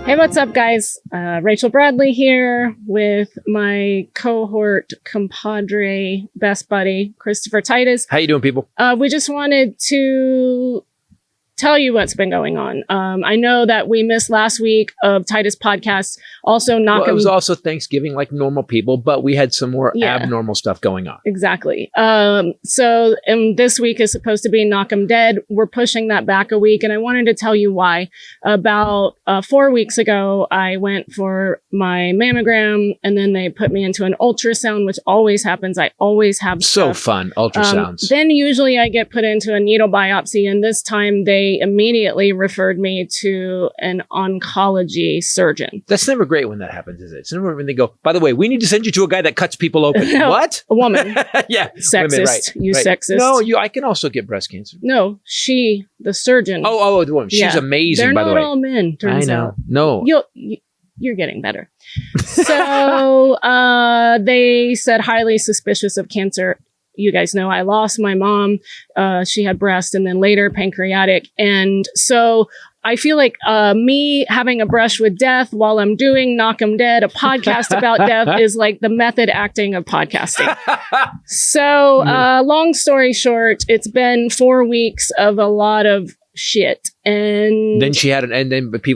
Hey, what's up, guys? Rachel Bradley here with my cohort, compadre, best buddy, Christopher Titus. How you doing, people? We just wanted to tell you what's been going on. I know that we missed last week of Titus podcast. Also, It was also Thanksgiving like normal people, but we had some more abnormal stuff going on. Exactly. So this week is supposed to be Knock 'em Dead. We're pushing that back a week, and I wanted to tell you why. About 4 weeks ago, I went for my mammogram, and then they put me into an ultrasound, which always happens. I always have so fun, ultrasounds. Then usually I get put into a needle biopsy, and this time they immediately referred me to an oncology surgeon. That's never great when that happens, is it? It's never when they go, by the way, we need to send you to a guy that cuts people open. No, what? A woman. Yeah. Sexist. Women, right, you right. sexist. No, I can also get breast cancer. No, the surgeon. Oh, the woman. She's amazing, by the way. They're not all men, turns out. No. You're getting better. So they said highly suspicious of cancer. You guys know I lost my mom. She had breast and then later pancreatic. And so I feel like me having a brush with death while I'm doing Knock 'em Dead, a podcast about death, is like the method acting of podcasting. So long story short, it's been 4 weeks of a lot of shit. And then she had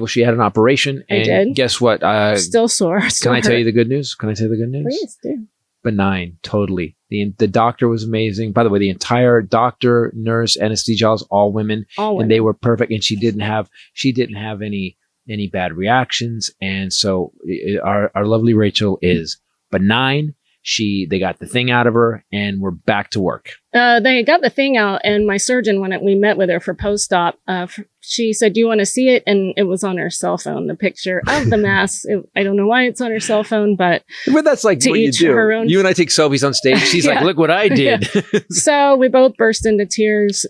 she had an operation. And I did. Guess what? Still sore. Can I tell you the good news? Please do. Benign, totally. The doctor was amazing. By the way, the entire doctor, nurse, anesthesiologist, all women, and they were perfect. And she didn't have any bad reactions. And so our lovely Rachel is benign. They got the thing out of her, and we're back to work. They got the thing out, and my surgeon, when we met with her for post-op, she said, "Do you want to see it?" And it was on her cell phone, the picture of the mass. I don't know why it's on her cell phone, but that's like what you do. You and I take selfies on stage. She's like, "Look what I did." Yeah. So we both burst into tears.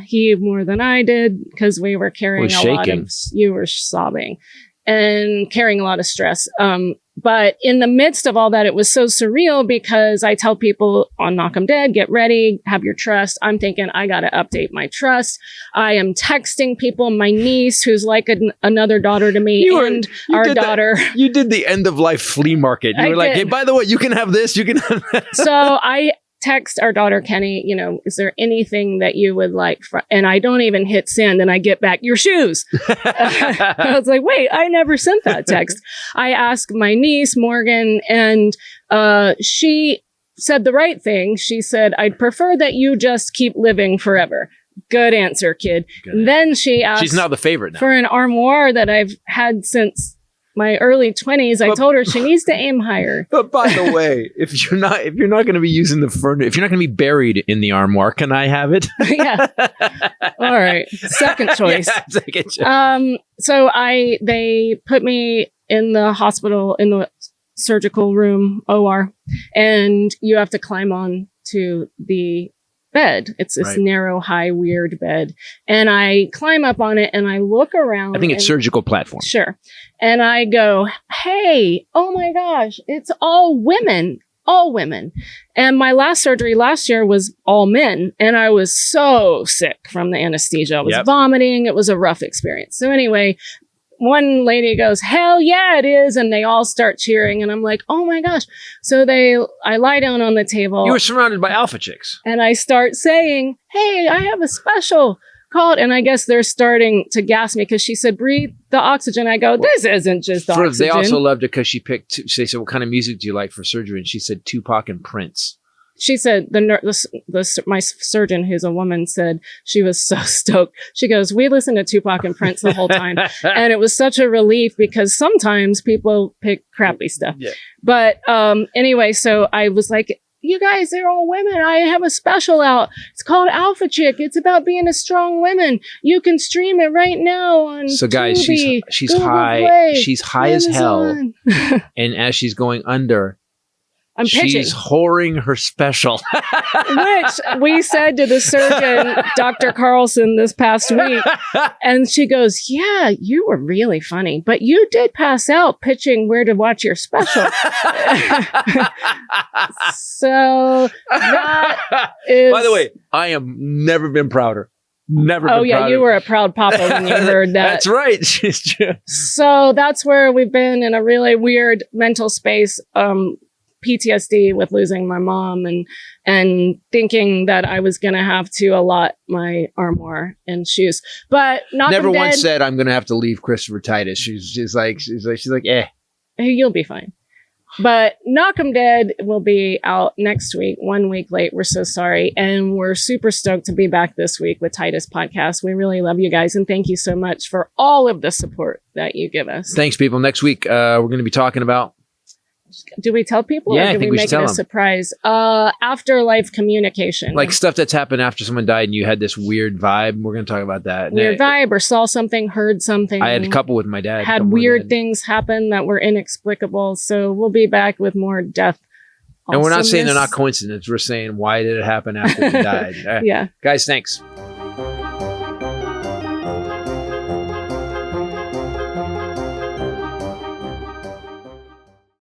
He more than I did, because we were carrying a lot of. You were sobbing and carrying a lot of stress. But in the midst of all that, it was so surreal because I tell people on Knock 'em Dead, get ready, have your trust. I'm thinking I got to update my trust. I am texting people, my niece, who's like another daughter to me, our daughter. You did the end of life flea market. You were like, hey, by the way, you can have this, you can have that. So I text our daughter, Kenny, is there anything that you would like? And I don't even hit send, and I get back, your shoes. I was like, wait, I never sent that text. I asked my niece, Morgan, and she said the right thing. She said, I'd prefer that you just keep living forever. Good answer, kid. Then she asked, she's now the favorite now, for an armoire that I've had since my early 20s. I told her she needs to aim higher. But by the way, if you're not going to be using the furniture, if you're not going to be buried in the armoire, can I have it? Yeah. All right. Second choice. Yeah, second choice. So they put me in the hospital, in the surgical room, OR, and you have to climb on to the bed. It's this narrow, high, weird bed. And I climb up on it and I look around. I think it's surgical platform. Sure. And I go, hey, oh my gosh, it's all women. All women. And my last surgery last year was all men. And I was so sick from the anesthesia. I was vomiting. It was a rough experience. So anyway, one lady goes, hell yeah, it is. And they all start cheering. And I'm like, oh my gosh. So I lie down on the table. You were surrounded by alpha chicks. And I start saying, hey, I have a special called. And I guess they're starting to gas me because she said, breathe the oxygen. I go, this isn't just oxygen. They also loved it because she picked, they said, what kind of music do you like for surgery? And she said, Tupac and Prince. She said, my surgeon, who's a woman, said she was so stoked. She goes, we listened to Tupac and Prince the whole time. And it was such a relief because sometimes people pick crappy stuff. Yeah. But anyway, so I was like, you guys, they're all women. I have a special out. It's called Alpha Chick. It's about being a strong woman. You can stream it right now on So guys, Tubi, she's Google high. Play, She's high as hell. And as she's going under, I'm pitching. She's whoring her special. Which we said to the surgeon, Dr. Carlson, this past week. And she goes, yeah, you were really funny, but you did pass out pitching where to watch your special. So that is... By the way, I am never been prouder Never. Oh yeah, you were a proud papa when you heard that. That's right. So that's where we've been in a really weird mental space. PTSD with losing my mom and thinking that I was going to have to allot my armoire and shoes, but never once said I'm going to have to leave Christopher Titus. She's like, eh. Hey, you'll be fine. But Knock 'em Dead will be out next week, 1 week late. We're so sorry. And we're super stoked to be back this week with Titus Podcast. We really love you guys. And thank you so much for all of the support that you give us. Thanks, people. Next week, we're going to be talking about. Do we tell people? Yeah, or do we make it a surprise? Afterlife communication. Like stuff that's happened after someone died and you had this weird vibe. We're going to talk about that. Weird vibe or saw something, heard something. I had a couple with my dad. Had weird things happen that were inexplicable. So we'll be back with more death. And we're not saying they're not coincidence. We're saying, why did it happen after he died? Yeah. Guys, thanks.